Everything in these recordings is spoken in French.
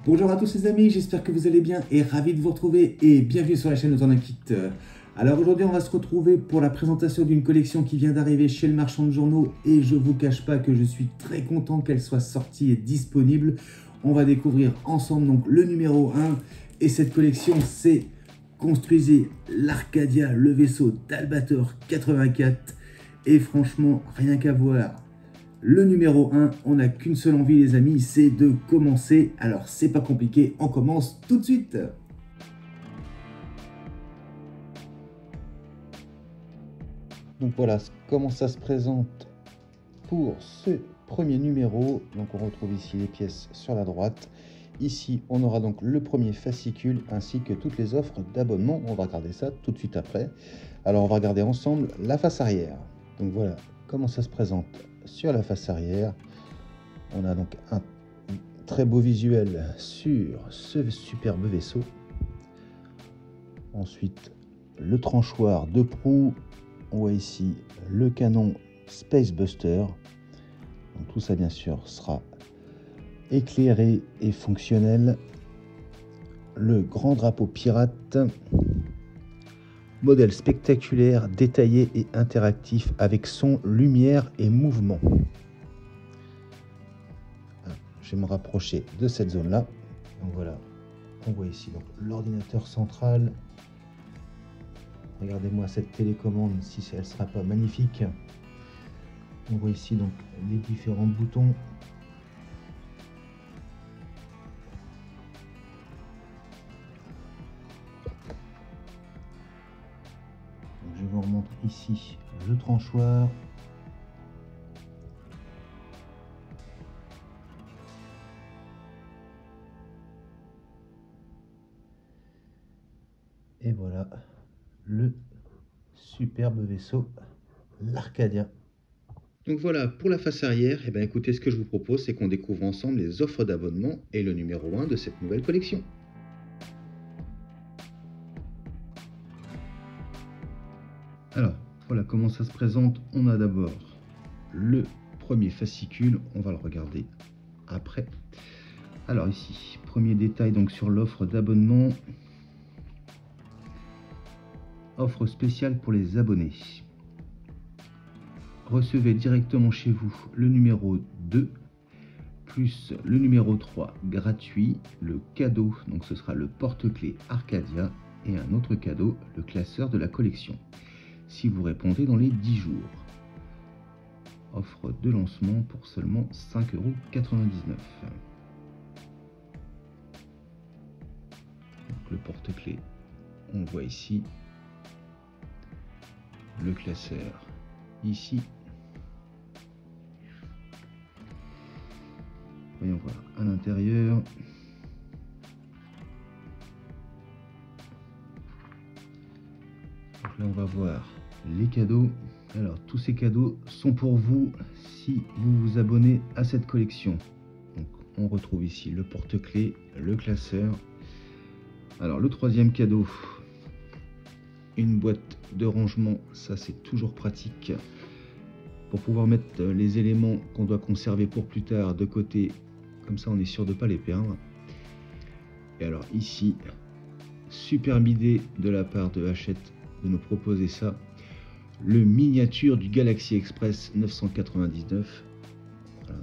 Bonjour à tous les amis, j'espère que vous allez bien et ravi de vous retrouver et bienvenue sur la chaîne Autant d'un Kit. Alors aujourd'hui on va se retrouver pour la présentation d'une collection qui vient d'arriver chez le marchand de journaux et je vous cache pas que je suis très content qu'elle soit sortie et disponible. On va découvrir ensemble donc le numéro 1 et cette collection c'est Construisez l'Arcadia, le vaisseau d'Albator 84 et franchement rien qu'à voir. Le numéro 1, on n'a qu'une seule envie les amis, c'est de commencer. Alors c'est pas compliqué, on commence tout de suite. Donc voilà comment ça se présente pour ce premier numéro. Donc on retrouve ici les pièces sur la droite. Ici on aura donc le premier fascicule ainsi que toutes les offres d'abonnement. On va regarder ça tout de suite après. Alors on va regarder ensemble la face arrière. Donc voilà comment ça se présente sur la face arrière. On a donc un très beau visuel sur ce superbe vaisseau. Ensuite, le tranchoir de proue. On voit ici le canon Space Buster. Donc, tout ça, bien sûr, sera éclairé et fonctionnel. Le grand drapeau pirate. Modèle spectaculaire, détaillé et interactif avec son, lumière et mouvement. Je vais me rapprocher de cette zone là. Donc voilà, on voit ici l'ordinateur central. Regardez-moi cette télécommande si elle sera pas magnifique. On voit ici donc les différents boutons. Donc je vous remontre ici le tranchoir. Et voilà le superbe vaisseau, l'Arcadia. Donc voilà, pour la face arrière, et écoutez, ce que je vous propose, c'est qu'on découvre ensemble les offres d'abonnement et le numéro 1 de cette nouvelle collection. Alors, voilà comment ça se présente. On a d'abord le premier fascicule, on va le regarder après. Alors ici, premier détail donc sur l'offre d'abonnement. Offre spéciale pour les abonnés. Recevez directement chez vous le numéro 2 plus le numéro 3 gratuit, le cadeau, donc ce sera le porte-clés Arcadia et un autre cadeau, le classeur de la collection, si vous répondez dans les 10 jours. Offre de lancement pour seulement 5,99 €. Donc le porte-clés, on le voit ici. Le classeur ici. Voyons voir à l'intérieur. Là on va voir les cadeaux. Alors tous ces cadeaux sont pour vous si vous vous abonnez à cette collection. Donc on retrouve ici le porte-clés, le classeur. Alors le troisième cadeau, une boîte de rangement, ça c'est toujours pratique pour pouvoir mettre les éléments qu'on doit conserver pour plus tard de côté, comme ça on est sûr de ne pas les perdre. Et alors ici, superbe idée de la part de Hachette de nous proposer ça, le miniature du Galaxy Express 999. Voilà.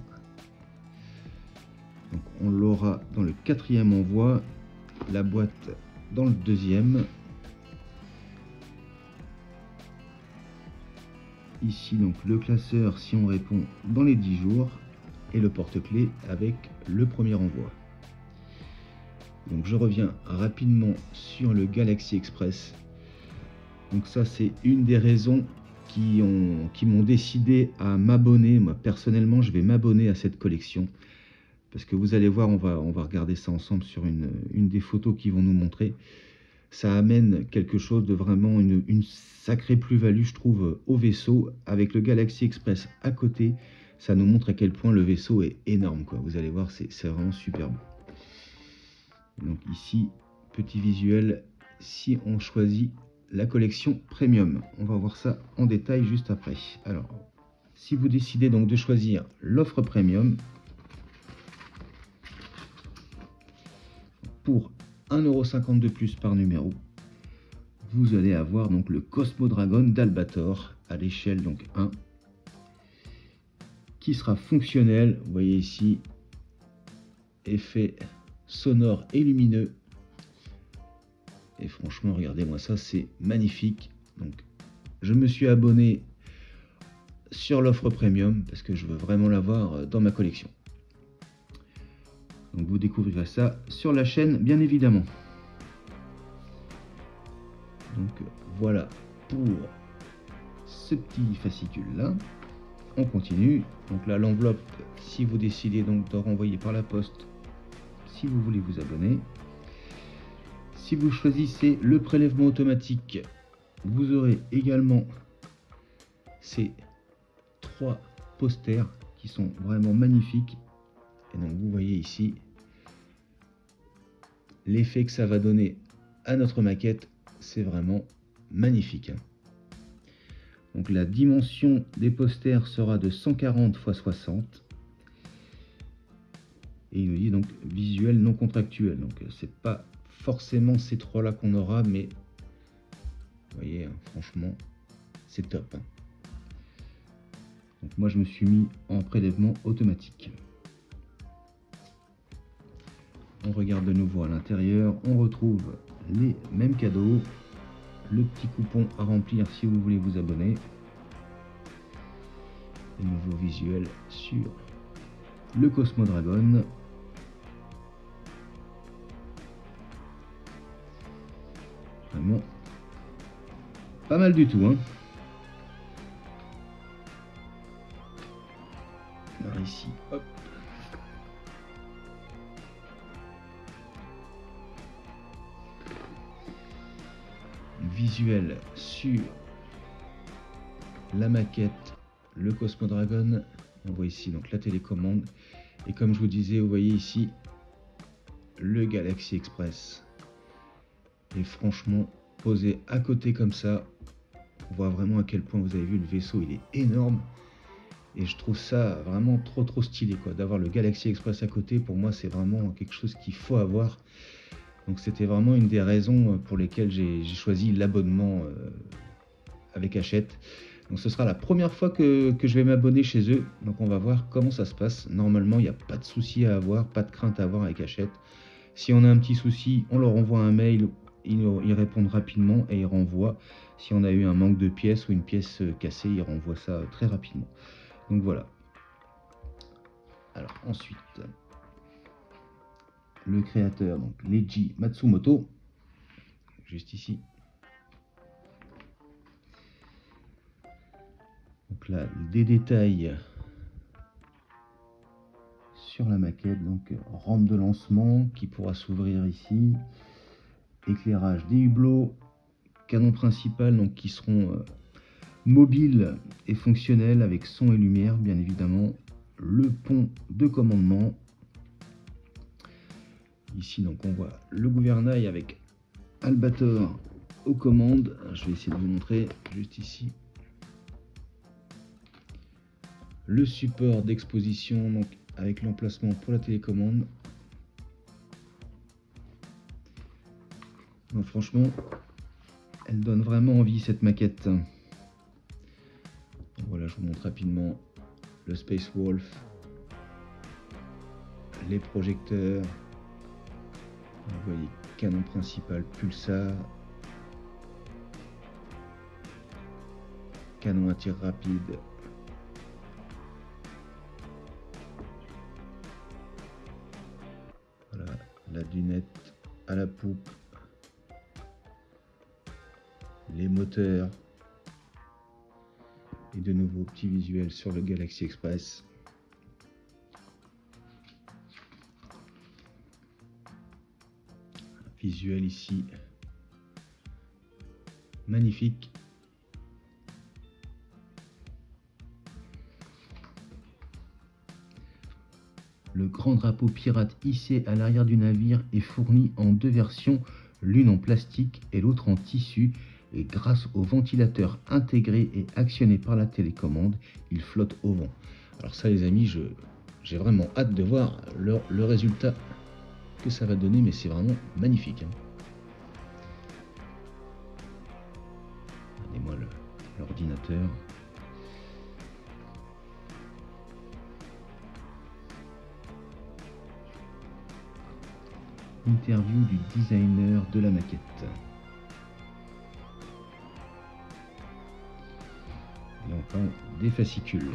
Donc on l'aura dans le 4e envoi, la boîte dans le 2e. Ici donc le classeur si on répond dans les 10 jours et le porte-clés avec le premier envoi. Donc je reviens rapidement sur le Galaxy Express. Donc ça c'est une des raisons qui m'ont décidé à m'abonner. Moi personnellement je vais m'abonner à cette collection parce que vous allez voir, on va regarder ça ensemble sur une des photos qui vont nous montrer. Ça amène quelque chose de vraiment une sacrée plus-value, je trouve, au vaisseau. Avec le Galaxy Express à côté, ça nous montre à quel point le vaisseau est énorme, quoi. Vous allez voir, c'est vraiment superbe. Donc ici, petit visuel, si on choisit la collection Premium. On va voir ça en détail juste après. Alors, si vous décidez donc de choisir l'offre Premium, pour 1,50 € de plus par numéro, vous allez avoir donc le Cosmo Dragon d'Albator à l'échelle donc 1, qui sera fonctionnel. Vous voyez ici, effet sonore et lumineux. Et franchement, regardez-moi ça, c'est magnifique. Donc, je me suis abonné sur l'offre premium parce que je veux vraiment l'avoir dans ma collection. Donc, vous découvrirez ça sur la chaîne, bien évidemment. Donc, voilà pour ce petit fascicule là. On continue. Donc là, l'enveloppe, si vous décidez donc de renvoyer par la poste, si vous voulez vous abonner. Si vous choisissez le prélèvement automatique, vous aurez également ces 3 posters qui sont vraiment magnifiques. Et donc vous voyez ici l'effet que ça va donner à notre maquette, c'est vraiment magnifique. Donc la dimension des posters sera de 140 x 60. Et il nous dit donc visuel non contractuel. Donc c'est pas forcément ces 3 là qu'on aura, mais vous voyez, franchement, c'est top. Donc moi je me suis mis en prélèvement automatique. On regarde de nouveau à l'intérieur, on retrouve les mêmes cadeaux, le petit coupon à remplir si vous voulez vous abonner, les nouveaux visuels sur le Cosmo Dragon. Vraiment pas mal du tout, hein. Alors ici, hop. Visuel sur la maquette, le Cosmo Dragon. On voit ici donc la télécommande. Et comme je vous disais, vous voyez ici le Galaxy Express. Et franchement, posé à côté comme ça, on voit vraiment à quel point vous avez vu le vaisseau, il est énorme. Et je trouve ça vraiment trop stylé quoi, d'avoir le Galaxy Express à côté. Pour moi, c'est vraiment quelque chose qu'il faut avoir. Donc c'était vraiment une des raisons pour lesquelles j'ai choisi l'abonnement avec Hachette. Donc ce sera la première fois que je vais m'abonner chez eux. Donc on va voir comment ça se passe. Normalement, il n'y a pas de souci à avoir, pas de crainte à avoir avec Hachette. Si on a un petit souci, on leur envoie un mail, ils répondent rapidement et ils renvoient. Si on a eu un manque de pièces ou une pièce cassée, ils renvoient ça très rapidement. Donc voilà. Alors ensuite, le créateur, donc Leiji Matsumoto, juste ici. Donc là, des détails sur la maquette, donc rampe de lancement qui pourra s'ouvrir ici, éclairage des hublots, canon principal donc qui seront mobiles et fonctionnels avec son et lumière bien évidemment, le pont de commandement. Ici donc on voit le gouvernail avec Albator aux commandes. Je vais essayer de vous montrer juste ici. Le support d'exposition donc avec l'emplacement pour la télécommande. Donc, franchement, elle donne vraiment envie cette maquette. Donc, voilà, je vous montre rapidement le Space Wolf, les projecteurs. Vous voyez, canon principal pulsar, canon à tir rapide. Voilà, la dunette à la poupe, les moteurs et de nouveaux petits visuels sur le Galaxy Express. Visuel ici, magnifique. Le grand drapeau pirate hissé à l'arrière du navire est fourni en 2 versions, l'une en plastique et l'autre en tissu, et grâce au ventilateur intégré et actionné par la télécommande, il flotte au vent. Alors ça les amis, j'ai vraiment hâte de voir le résultat que ça va donner, mais c'est vraiment magnifique. Regardez-moi l'ordinateur. Interview du designer de la maquette. Et on parle des fascicules.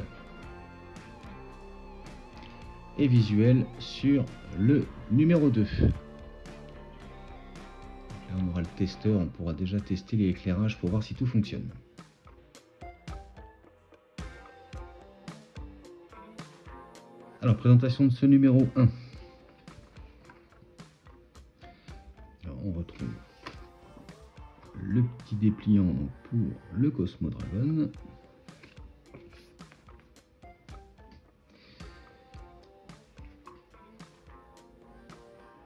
Et visuel sur le numéro 2. Là on aura le testeur, on pourra déjà tester les éclairages pour voir si tout fonctionne. Alors présentation de ce numéro 1. Alors on retrouve le petit dépliant pour le Cosmo Dragon.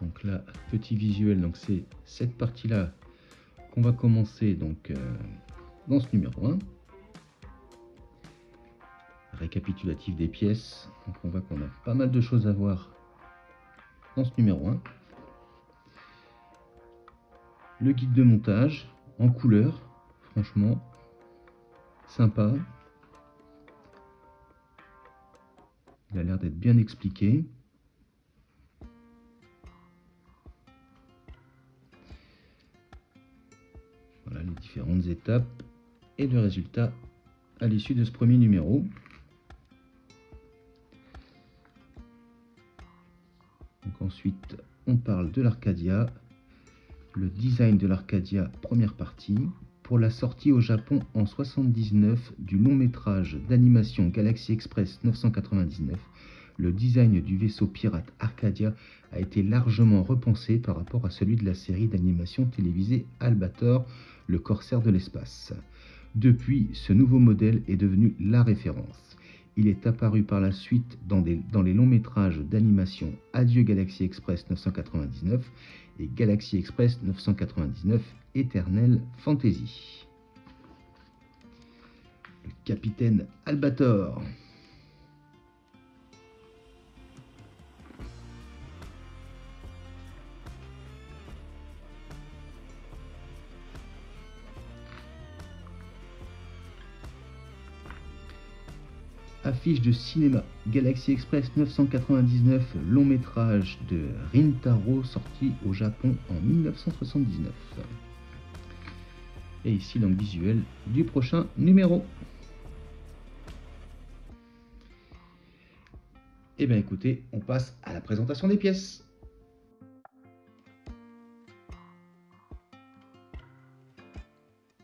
Donc là, petit visuel, donc c'est cette partie-là qu'on va commencer donc dans ce numéro 1. Récapitulatif des pièces, donc on voit qu'on a pas mal de choses à voir dans ce numéro 1. Le guide de montage en couleur, franchement sympa. Il a l'air d'être bien expliqué. Voilà les différentes étapes et le résultat à l'issue de ce premier numéro. Donc ensuite, on parle de l'Arcadia, le design de l'Arcadia, première partie, pour la sortie au Japon en 79 du long métrage d'animation Galaxy Express 999. Le design du vaisseau pirate Arcadia a été largement repensé par rapport à celui de la série d'animation télévisée Albator, le corsaire de l'espace. Depuis, ce nouveau modèle est devenu la référence. Il est apparu par la suite dans les longs métrages d'animation Adieu Galaxy Express 999 et Galaxy Express 999 Eternal Fantasy. Le capitaine Albator. Affiche de cinéma, Galaxy Express 999, long métrage de Rintaro, sorti au Japon en 1979. Et ici donc visuel du prochain numéro. Et bien écoutez, on passe à la présentation des pièces.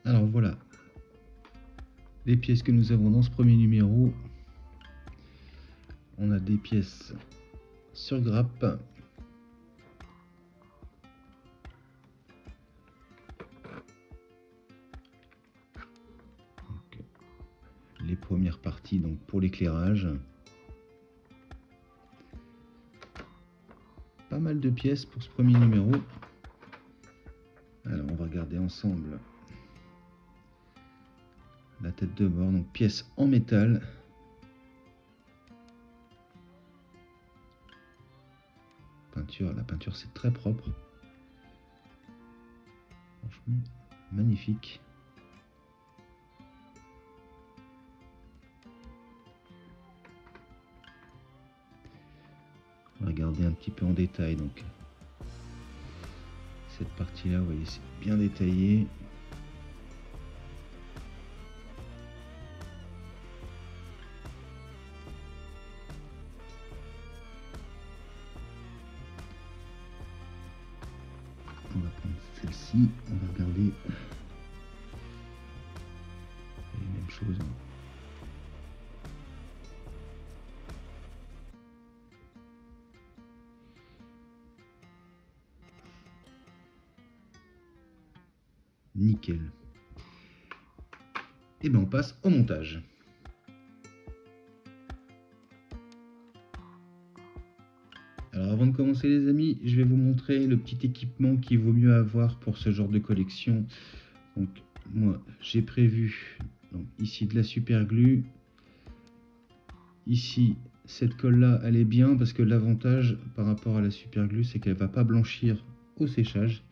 Alors voilà, les pièces que nous avons dans ce premier numéro. On a des pièces sur grappe. Donc, les premières parties donc pour l'éclairage. Pas mal de pièces pour ce premier numéro. Alors on va regarder ensemble la tête de bord, donc pièces en métal. La peinture c'est très propre. Franchement, magnifique. On va regarder un petit peu en détail donc. Cette partie-là, vous voyez, c'est bien détaillé. On va prendre celle-ci, on va regarder les mêmes choses. Nickel. Et bien on passe au montage. Alors avant de commencer les amis, je vais vous montrer le petit équipement qu'il vaut mieux avoir pour ce genre de collection. Donc moi j'ai prévu donc, ici de la super glue. Ici cette colle là elle est bien parce que l'avantage par rapport à la super glue c'est qu'elle va pas blanchir au séchage.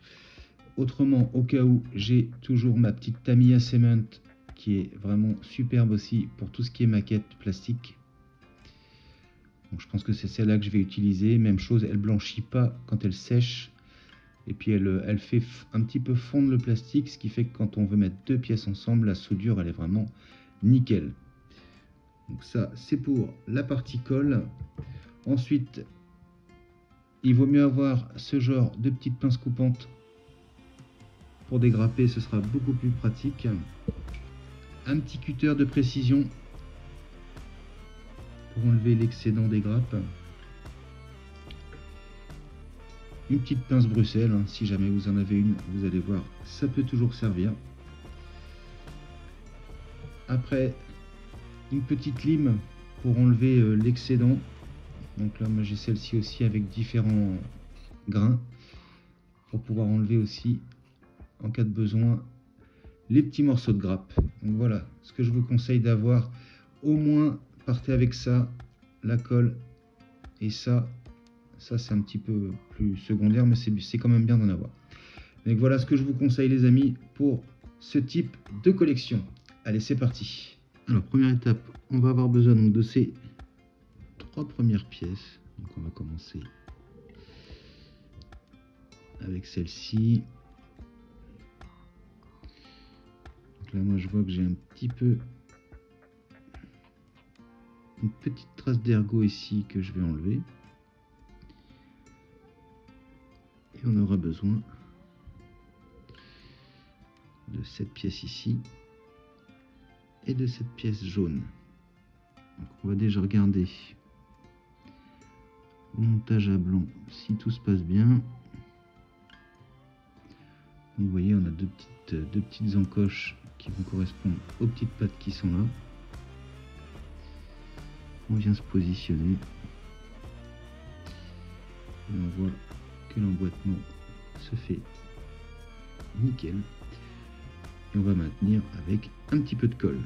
Autrement, au cas où, j'ai toujours ma petite Tamiya Cement qui est vraiment superbe aussi pour tout ce qui est maquette plastique. Donc, je pense que c'est celle-là que je vais utiliser. Même chose, elle blanchit pas quand elle sèche. Et puis elle fait un petit peu fondre le plastique, ce qui fait que quand on veut mettre deux pièces ensemble, la soudure elle est vraiment nickel. Donc ça c'est pour la partie colle. Ensuite, il vaut mieux avoir ce genre de petites pinces coupantes. Pour dégrapper, ce sera beaucoup plus pratique. Un petit cutter de précision pour enlever l'excédent des grappes. Une petite pince Bruxelles, hein, si jamais vous en avez une, vous allez voir, ça peut toujours servir. Après, une petite lime pour enlever l'excédent. Donc là, moi j'ai celle-ci aussi avec différents grains pour pouvoir enlever aussi, en cas de besoin, les petits morceaux de grappe. Donc voilà, ce que je vous conseille d'avoir, au moins partez avec ça, la colle et ça c'est un petit peu plus secondaire, mais c'est quand même bien d'en avoir. Donc voilà ce que je vous conseille les amis pour ce type de collection. Allez, c'est parti. Alors première étape, on va avoir besoin donc de ces trois premières pièces. Donc on va commencer avec celle-ci. Là moi je vois que j'ai un petit peu une petite trace d'ergot ici que je vais enlever, et on aura besoin de cette pièce ici et de cette pièce jaune. Donc on va déjà regarder au montage à blanc si tout se passe bien. Donc vous voyez, on a deux petites encoches qui vont correspondre aux petites pattes qui sont là. On vient se positionner et on voit que l'emboîtement se fait nickel, et on va maintenir avec un petit peu de colle.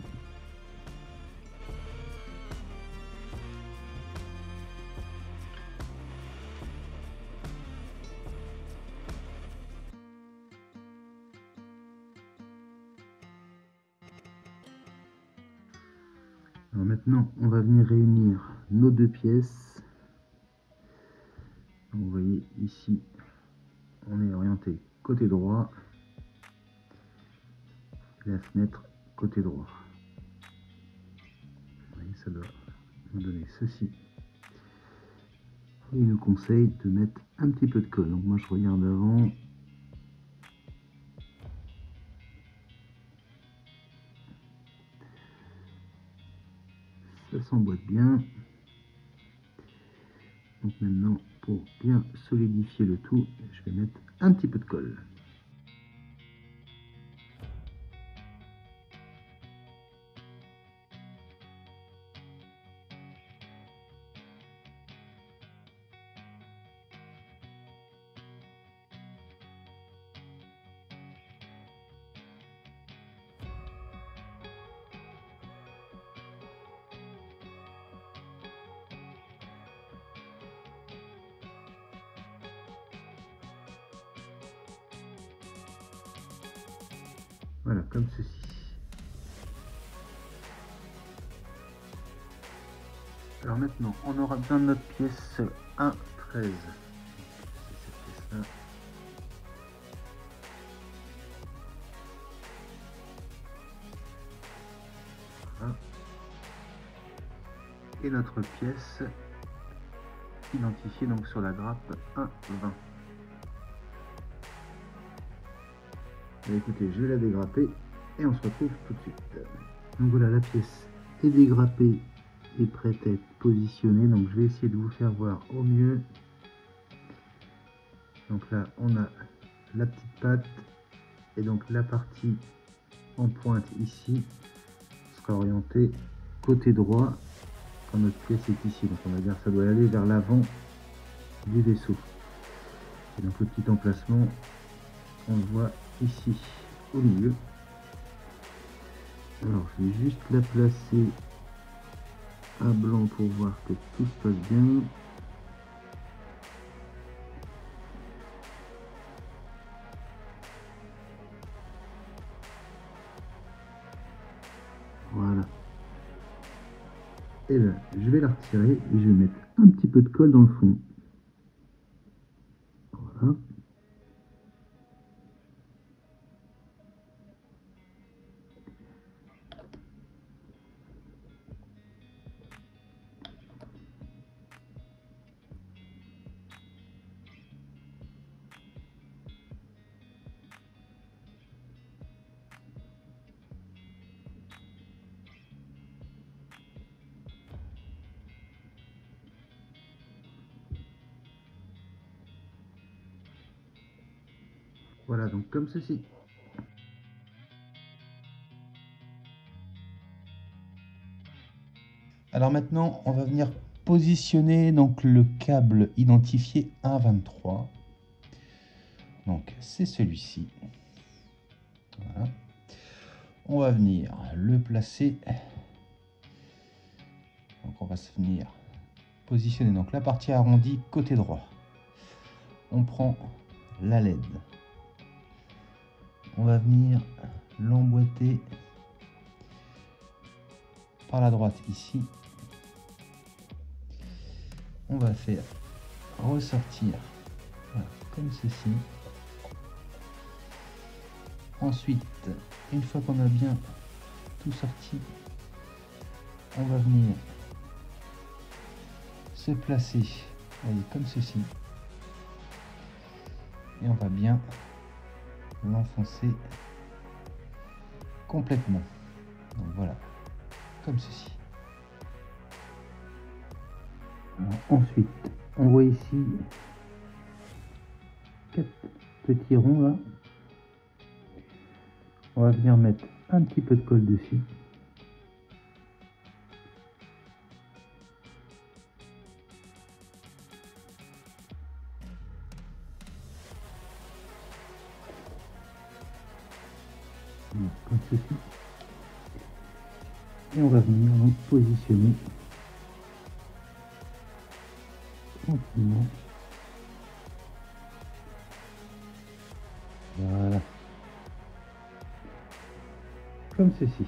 Alors maintenant, on va venir réunir nos deux pièces. Donc vous voyez ici, on est orienté côté droit, la fenêtre côté droit. Vous voyez, ça doit nous donner ceci. Et il nous conseille de mettre un petit peu de colle. Donc moi je regarde avant. Ça s'emboîte bien. Donc maintenant, pour bien solidifier le tout, je vais mettre un petit peu de colle. Voilà, comme ceci. Alors maintenant, on aura besoin de notre pièce 1,13. C'est cette pièce-là. Voilà. Et notre pièce identifiée donc sur la grappe 1,20. Écoutez, je vais la dégrapper et on se retrouve tout de suite. Donc voilà, la pièce est dégrappée et prête à être positionnée. Donc je vais essayer de vous faire voir au mieux. Donc là, on a la petite patte, et donc la partie en pointe ici sera orientée côté droit quand notre pièce est ici. Donc on va dire que ça doit aller vers l'avant du vaisseau. Et donc le petit emplacement, on le voit ici au milieu. Alors je vais juste la placer à blanc pour voir que tout se passe bien. Voilà. Et là, je vais la retirer et je vais mettre un petit peu de colle dans le fond. Voilà. Voilà, donc comme ceci. Alors maintenant, on va venir positionner donc le câble identifié 1.23. Donc c'est celui-ci. Voilà. On va venir le placer. Donc on va se venir positionner donc la partie arrondie côté droit. On prend la LED. On va venir l'emboîter par la droite ici. On va faire ressortir, voilà, comme ceci. Ensuite, une fois qu'on a bien tout sorti, on va venir se placer, voyez, comme ceci. Et on va bien l'enfoncer complètement. Donc voilà, comme ceci. Alors, ensuite, on voit ici 4 petits ronds là. On va venir mettre un petit peu de colle dessus. Comme ceci. Et on va venir donc positionner tranquillement. Voilà. Comme ceci.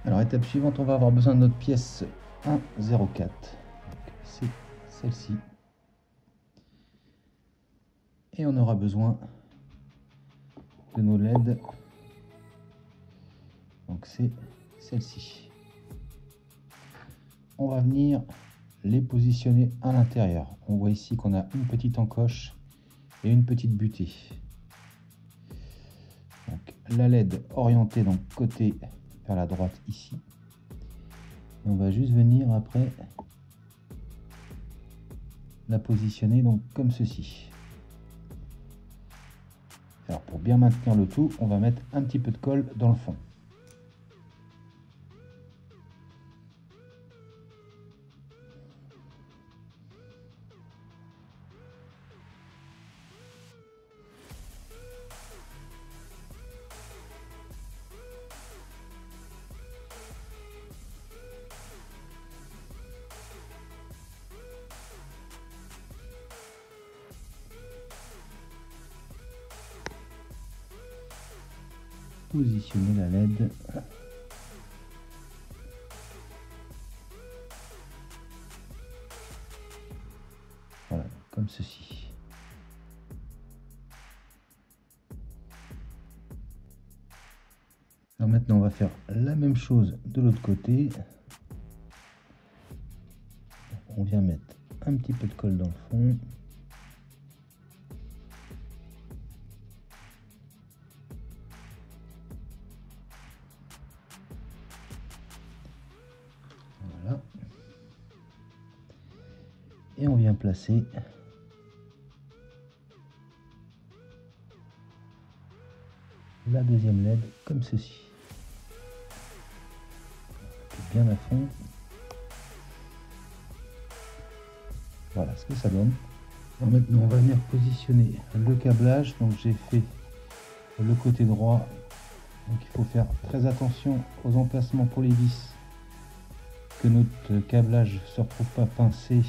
Alors étape suivante, on va avoir besoin de notre pièce 104. C'est celle-ci. Et on aura besoin de nos LED. Donc c'est celle-ci. On va venir les positionner à l'intérieur. On voit ici qu'on a une petite encoche et une petite butée. Donc la LED orientée donc côté vers la droite ici. Et on va juste venir après la positionner donc comme ceci. Alors pour bien maintenir le tout, on va mettre un petit peu de colle dans le fond. Positionner la LED. Voilà, comme ceci. Alors maintenant, on va faire la même chose de l'autre côté. On vient mettre un petit peu de colle dans le fond. Voilà. Et on vient placer la deuxième LED comme ceci. Bien à fond. Voilà ce que ça donne. Alors maintenant on va venir positionner le câblage. Donc j'ai fait le côté droit Donc il faut faire très attention aux emplacements pour les vis, que notre câblage ne se retrouve pas pincé.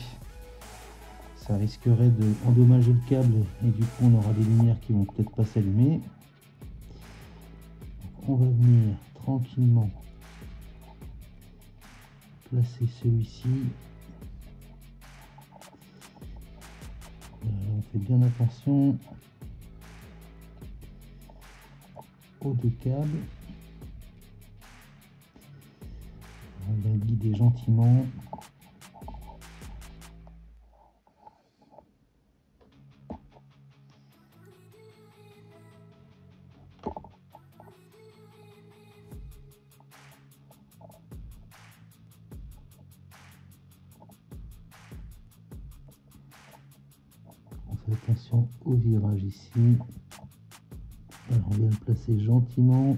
Ça risquerait d'endommager le câble et du coup on aura des lumières qui vont peut-être pas s'allumer. On va venir tranquillement placer celui-ci. On fait bien attention aux deux câbles. On va guider gentiment. On fait attention au virage ici. Alors on vient le placer gentiment.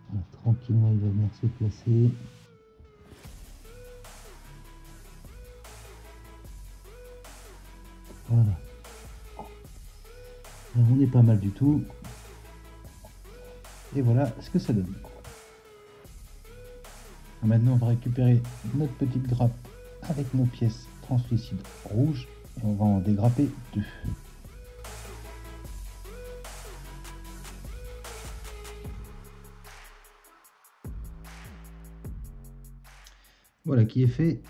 Voilà, tranquillement il va venir se placer. Voilà. Alors, on est pas mal du tout. Et voilà ce que ça donne. Maintenant on va récupérer notre petite grappe avec nos pièces translucides rouges et on va en dégrapper deux. Voilà qui est fait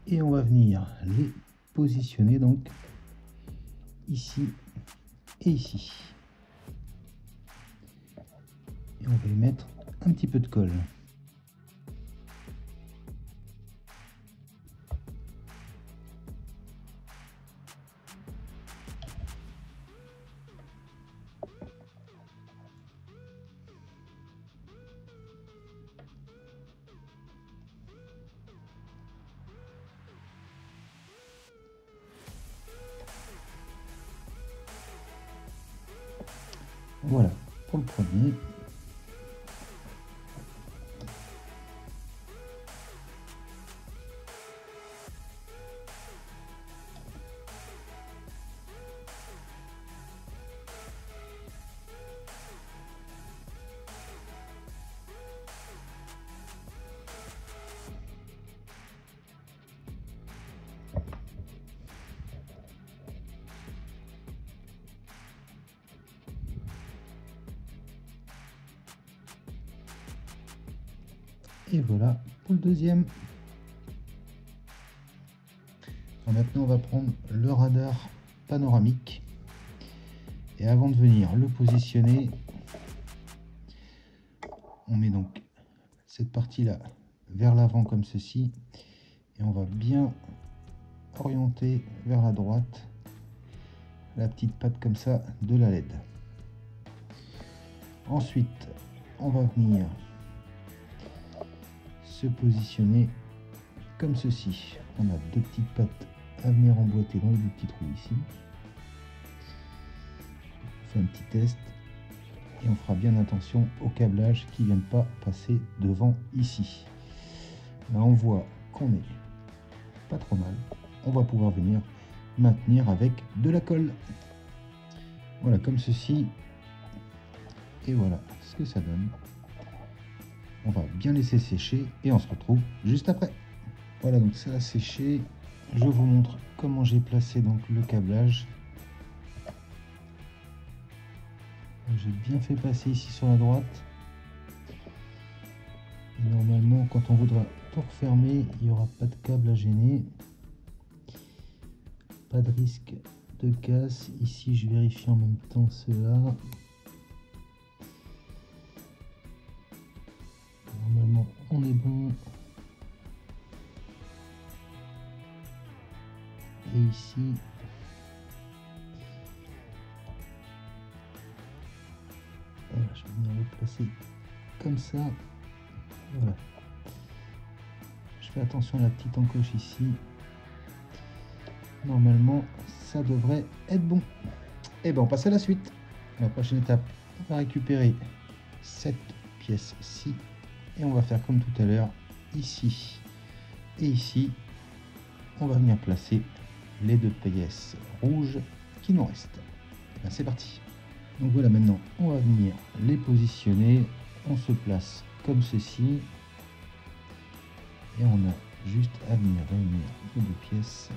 et on va venir les positionner donc ici et ici. Et on va y mettre un petit peu de colle. Voilà pour le premier. Et voilà pour le deuxième. Alors maintenant on va prendre le radar panoramique et avant de venir le positionner, on met donc cette partie là vers l'avant comme ceci et on va bien orienter vers la droite la petite patte comme ça de la LED. Ensuite on va venir se positionner comme ceci. On a deux petites pattes à venir emboîter dans les deux petits trous ici. On fait un petit test et on fera bien attention au câblage qui ne viennent pas passer devant ici. Là on voit qu'on est pas trop mal. On va pouvoir venir maintenir avec de la colle. Voilà comme ceci. Et voilà ce que ça donne. On va bien laisser sécher et on se retrouve juste après. Voilà, donc ça a séché. Je vous montre comment j'ai placé donc le câblage. J'ai bien fait passer ici sur la droite. Et normalement, quand on voudra tout refermer, il n'y aura pas de câble à gêner. Pas de risque de casse. Ici, je vérifie en même temps cela. Normalement, on est bon. Et ici, voilà, je vais venir le placer comme ça. Voilà. Je fais attention à la petite encoche ici. Normalement, ça devrait être bon. Et ben on passe à la suite. La prochaine étape, on va récupérer cette pièce-ci et on va faire comme tout à l'heure, ici et ici. On va venir placer les deux pièces rouges qui nous restent. Ben, c'est parti. Donc voilà, maintenant on va venir les positionner. On se place comme ceci et on a juste à venir réunir les deux pièces.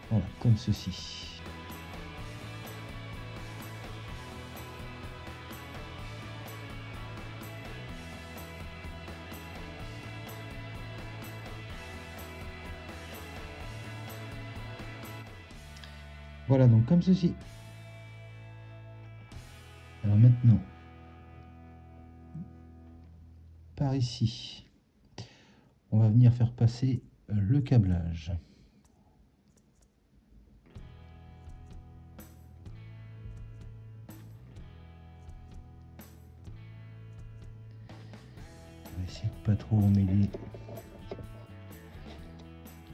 Voilà, comme ceci. Voilà, donc comme ceci. Alors maintenant, par ici, on va venir faire passer le câblage. On va essayer de pas trop emmêler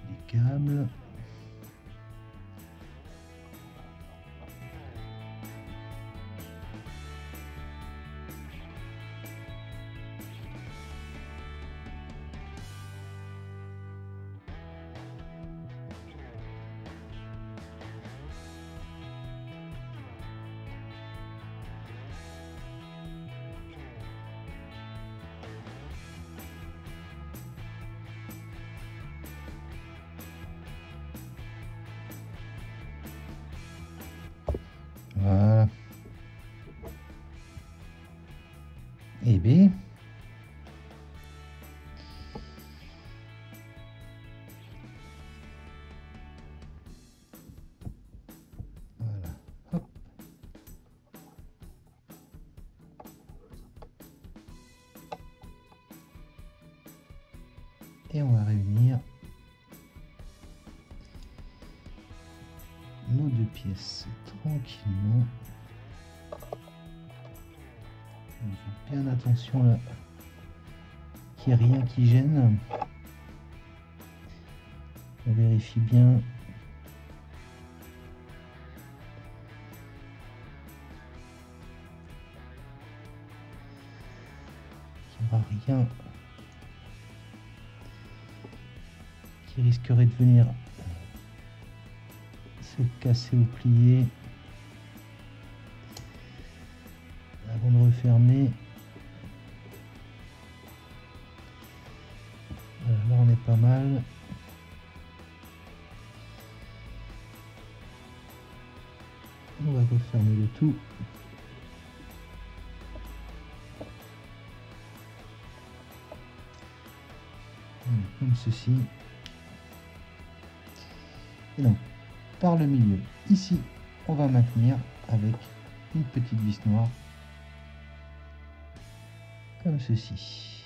les câbles. Voilà. Et B. Voilà. Hop. Et on va réunir nos deux pièces tranquillement. Bien attention là, qu'il n'y ait rien qui gêne. On vérifie bien. Qu'il n'y aura rien qui risquerait de venir se casser ou plier. Avant de refermer. Voilà, là on est pas mal. On va refermer le tout. Voilà, comme ceci. Et donc, par le milieu, ici, on va maintenir avec une petite vis noire. Comme ceci.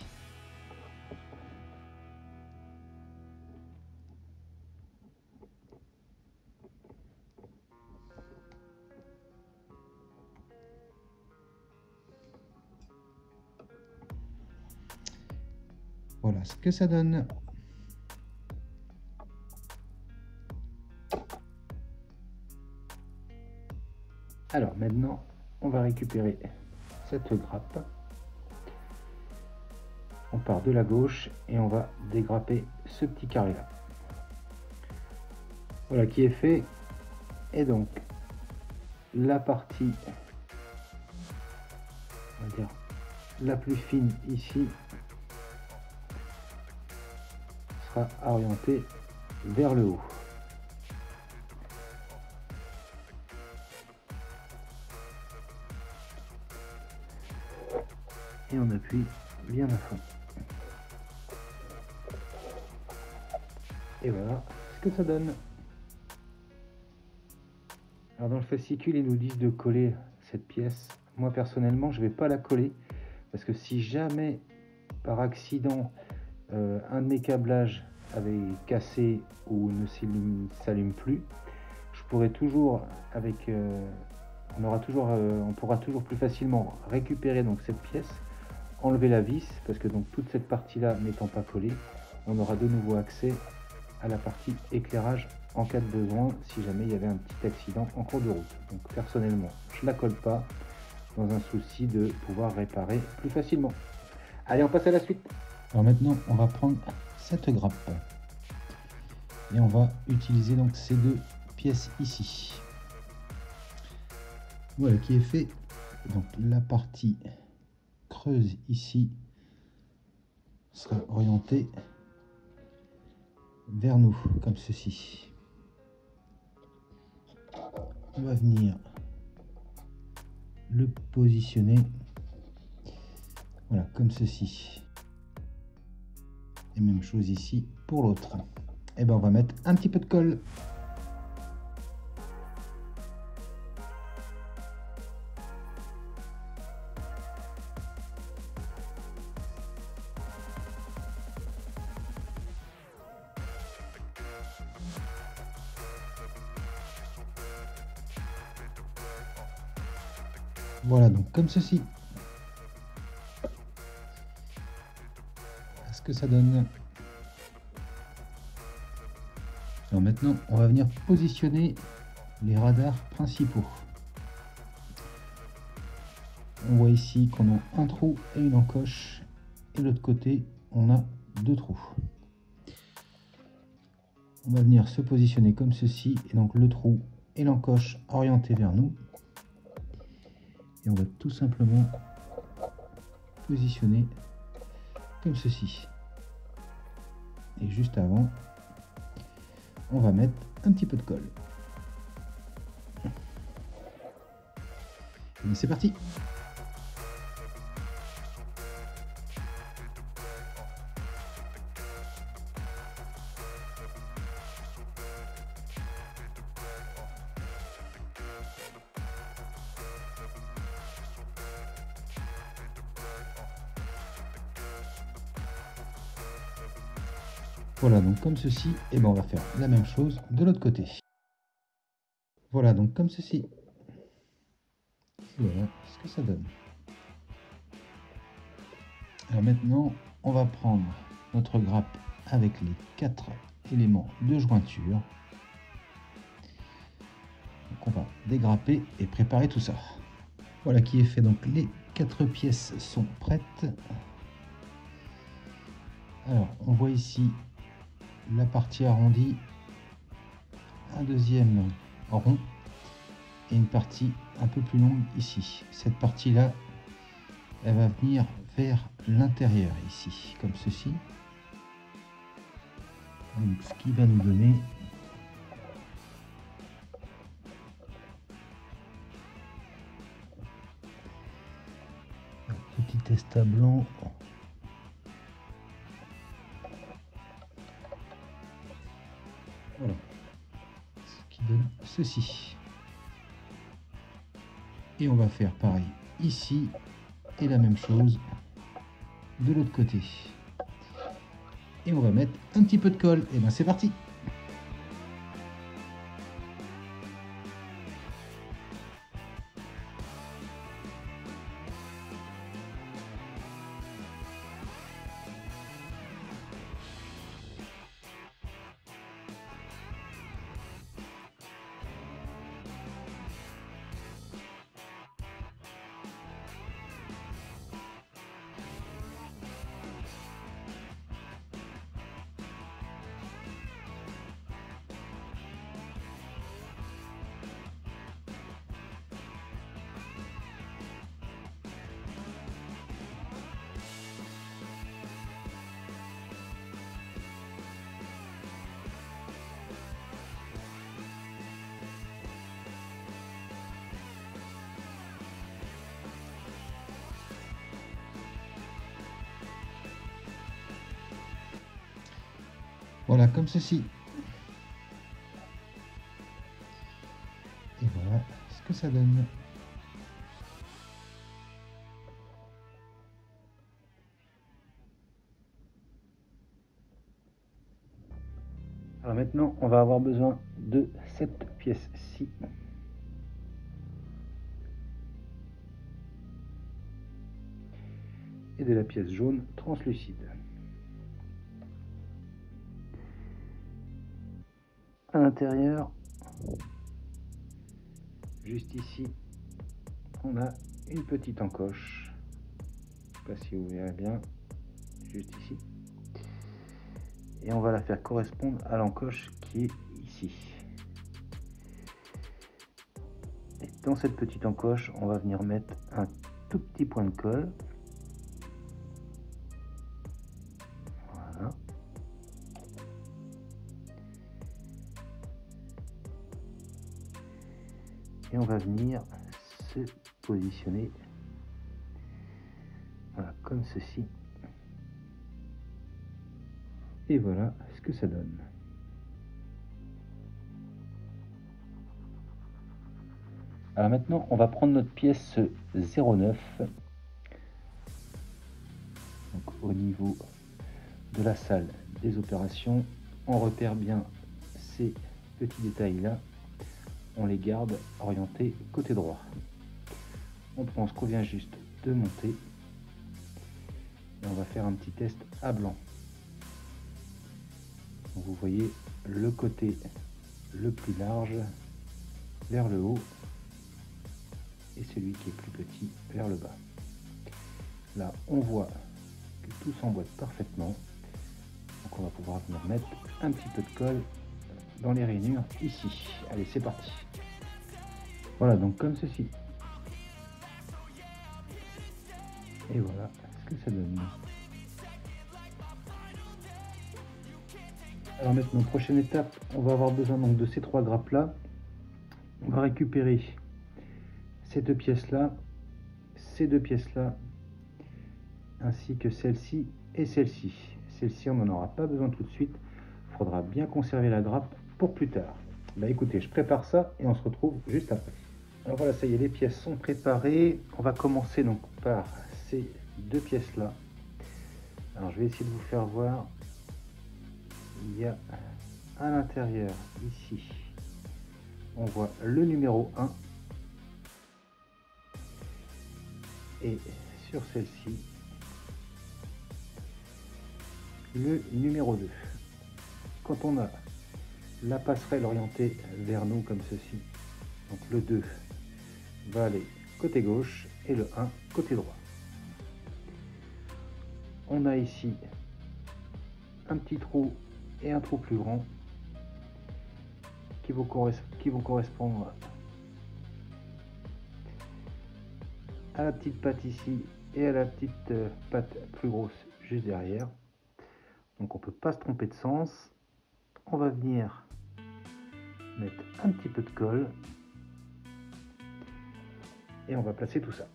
Voilà ce que ça donne. Alors maintenant, on va récupérer cette grappe. On part de la gauche et on va dégrapper ce petit carré là. Voilà qui est fait. Et donc la partie, on va dire la plus fine ici, sera orientée vers le haut. Et on appuie bien à fond. Et voilà ce que ça donne. Alors dans le fascicule, ils nous disent de coller cette pièce. Moi personnellement, je ne vais pas la coller parce que si jamais par accident un de mes câblages avait cassé ou ne s'allume plus, je pourrais toujours on pourra toujours plus facilement récupérer donc cette pièce, enlever la vis parce que donc toute cette partie là n'étant pas collée, on aura de nouveau accès à la partie éclairage en cas de besoin si jamais il y avait un petit accident en cours de route. Donc personnellement, je la colle pas dans un souci de pouvoir réparer plus facilement. Allez, on passe à la suite. Alors maintenant, on va prendre cette grappe et on va utiliser donc ces deux pièces ici. Voilà qui est fait. Donc la partie creuse ici sera orientée vers nous comme ceci. On va venir le positionner, voilà, comme ceci. Et même chose ici pour l'autre. Et ben on va mettre un petit peu de colle. Voilà, donc comme ceci. Voilà ce que ça donne. Alors maintenant, on va venir positionner les radars principaux. On voit ici qu'on a un trou et une encoche. Et de l'autre côté, on a deux trous. On va venir se positionner comme ceci. Et donc le trou et l'encoche orientés vers nous. Et on va tout simplement positionner comme ceci. Et juste avant, on va mettre un petit peu de colle. Et c'est parti. Voilà, donc comme ceci, et ben on va faire la même chose de l'autre côté. Voilà, donc comme ceci. Voilà ce que ça donne. Alors maintenant, on va prendre notre grappe avec les 4 éléments de jointure. Donc on va dégrapper et préparer tout ça. Voilà qui est fait, donc les 4 pièces sont prêtes. Alors on voit ici la partie arrondie, un deuxième rond et une partie un peu plus longue ici. Cette partie là, elle va venir vers l'intérieur ici, comme ceci. Donc, ce qui va nous donner un petit estat blanc. Voilà, ce qui donne ceci. Et on va faire pareil ici et la même chose de l'autre côté. Et on va mettre un petit peu de colle. Et ben c'est parti. Voilà, comme ceci. Et voilà ce que ça donne. Alors maintenant, on va avoir besoin de cette pièce-ci. Et de la pièce jaune translucide. à l'intérieur, juste ici, on a une petite encoche. Je ne sais pas si vous verrez bien, juste ici. Et on va la faire correspondre à l'encoche qui est ici. Et dans cette petite encoche, on va venir mettre un tout petit point de colle. Voilà. Et on va venir se positionner, voilà, comme ceci. Et voilà ce que ça donne. Alors maintenant, on va prendre notre pièce 09. Donc au niveau de la salle des opérations, on repère bien ces petits détails là. On les garde orientés côté droit. On prend ce qu'on vient juste de monter. Et on va faire un petit test à blanc. Donc vous voyez le côté le plus large vers le haut et celui qui est plus petit vers le bas. Là, on voit que tout s'emboîte parfaitement. Donc on va pouvoir venir mettre un petit peu de colle dans les rainures ici. Allez, c'est parti. Voilà, donc comme ceci. Et voilà ce que ça donne. Alors maintenant, prochaine étape, on va avoir besoin donc de ces trois grappes là. On va récupérer ces deux pièces là, ces deux pièces là, ainsi que celle-ci et celle-ci. Celle-ci, on n'en aura pas besoin tout de suite. Il faudra bien conserver la grappe pour plus tard. Bah écoutez, je prépare ça et on se retrouve juste après. Alors voilà, ça y est, les pièces sont préparées. On va commencer donc par ces deux pièces là. Alors je vais essayer de vous faire voir. Il y a à l'intérieur ici, on voit le numéro 1 et sur celle-ci le numéro 2. Quand on a la passerelle orientée vers nous comme ceci, donc le 2 va aller côté gauche et le 1 côté droit. On a ici un petit trou et un trou plus grand qui vont correspondre à la petite patte ici et à la petite patte plus grosse juste derrière. Donc on peut pas se tromper de sens. On va venir mettre un petit peu de colle et on va placer tout ça.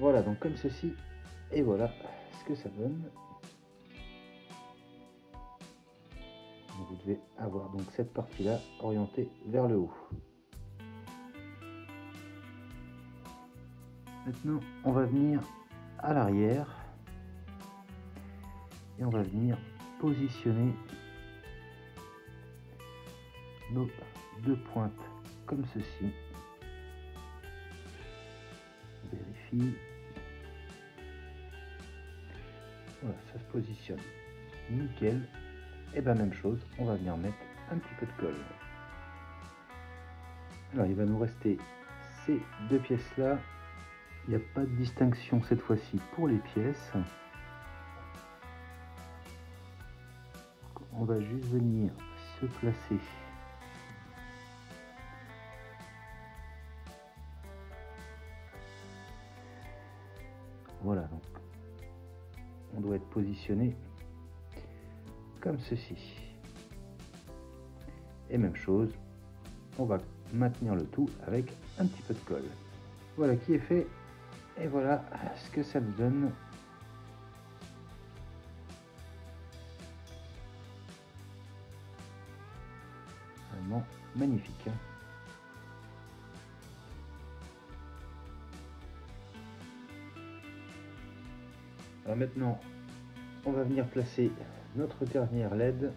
Voilà, donc comme ceci, et voilà ce que ça donne. Vous devez avoir donc cette partie-là orientée vers le haut. Maintenant, on va venir à l'arrière et on va venir positionner nos deux pointes comme ceci. On vérifie. Voilà, ça se positionne nickel. Et bien même chose, on va venir mettre un petit peu de colle. Alors il va nous rester ces deux pièces là. Il n'y a pas de distinction cette fois-ci pour les pièces. On va juste venir se placer voilà, donc on doit être positionné comme ceci. Et même chose, on va maintenir le tout avec un petit peu de colle. Voilà qui est fait. Et voilà ce que ça nous donne. Vraiment magnifique. Alors maintenant, on va venir placer notre dernière LED.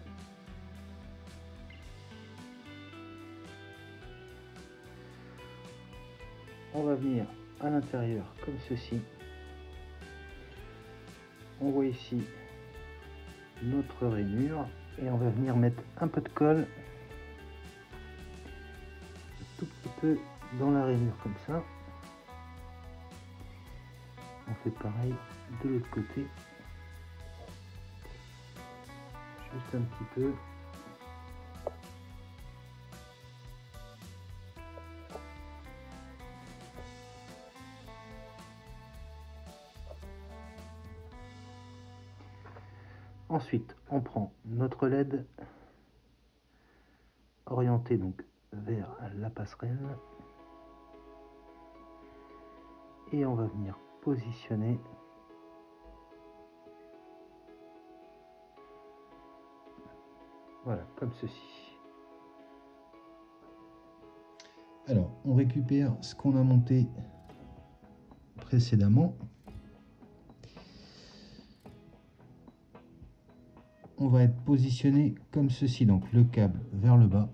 On va venir à l'intérieur comme ceci. On voit ici notre rainure et on va venir mettre un peu de colle, un tout petit peu dans la rainure comme ça. On fait pareil de l'autre côté, juste un petit peu. Ensuite, on prend notre LED orienté donc vers la passerelle et on va venir positionner voilà comme ceci. Alors, on récupère ce qu'on a monté précédemment. On va être positionné comme ceci, donc le câble vers le bas.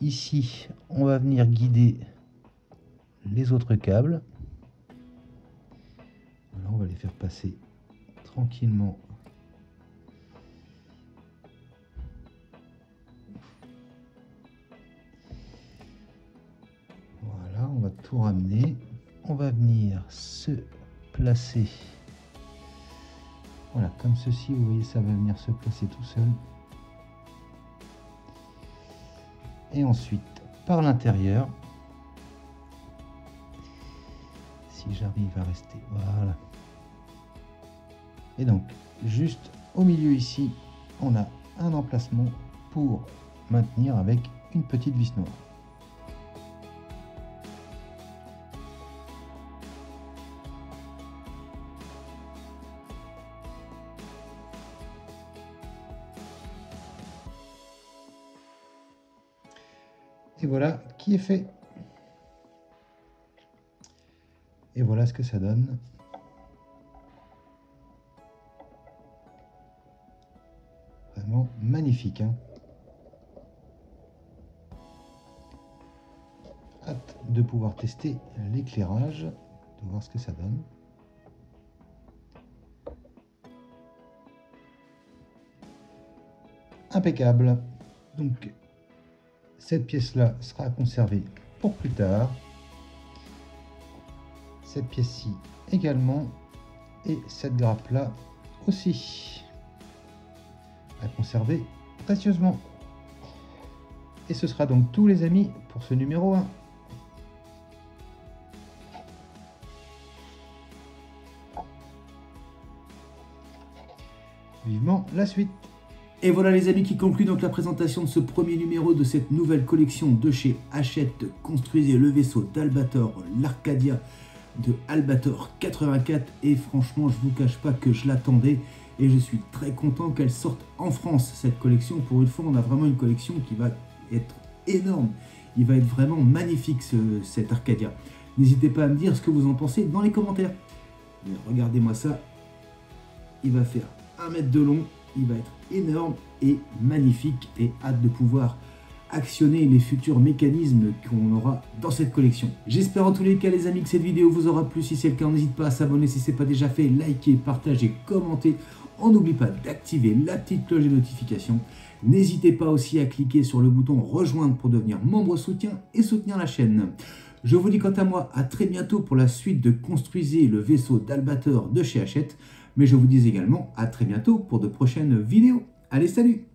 Ici, on va venir guider les autres câbles. Voilà, on va les faire passer tranquillement. Voilà, on va tout ramener. On va venir se placer. Voilà, comme ceci, vous voyez, ça va venir se placer tout seul. Et ensuite, par l'intérieur, si j'arrive à rester, voilà. Et donc, juste au milieu ici, on a un emplacement pour maintenir avec une petite vis noire. Et voilà qui est fait. Et voilà ce que ça donne. Vraiment magnifique, hein. Hâte de pouvoir tester l'éclairage, de voir ce que ça donne. Impeccable. Donc, cette pièce-là sera conservée pour plus tard. Cette pièce-ci également. Et cette grappe-là aussi. À conserver précieusement. Et ce sera donc tout, les amis, pour ce numéro 1. Vivement la suite. Et voilà les amis qui conclut donc la présentation de ce premier numéro de cette nouvelle collection de chez Hachette. Construisez le vaisseau d'Albator, l'Arcadia de Albator 84. Et franchement, je vous cache pas que je l'attendais. Et je suis très content qu'elle sorte en France, cette collection. Pour une fois, on a vraiment une collection qui va être énorme. Il va être vraiment magnifique cet Arcadia. N'hésitez pas à me dire ce que vous en pensez dans les commentaires. Regardez-moi ça. Il va faire 1 mètre de long. Il va être énorme et magnifique. Et hâte de pouvoir actionner les futurs mécanismes qu'on aura dans cette collection. J'espère en tous les cas les amis que cette vidéo vous aura plu. Si c'est le cas, n'hésitez pas à s'abonner si ce n'est pas déjà fait. Likez, partagez, commentez. On n'oublie pas d'activer la petite cloche de notification. N'hésitez pas aussi à cliquer sur le bouton rejoindre pour devenir membre soutien et soutenir la chaîne. Je vous dis quant à moi à très bientôt pour la suite de Construisez le vaisseau d'Albator de chez Hachette. Mais je vous dis également à très bientôt pour de prochaines vidéos. Allez, salut!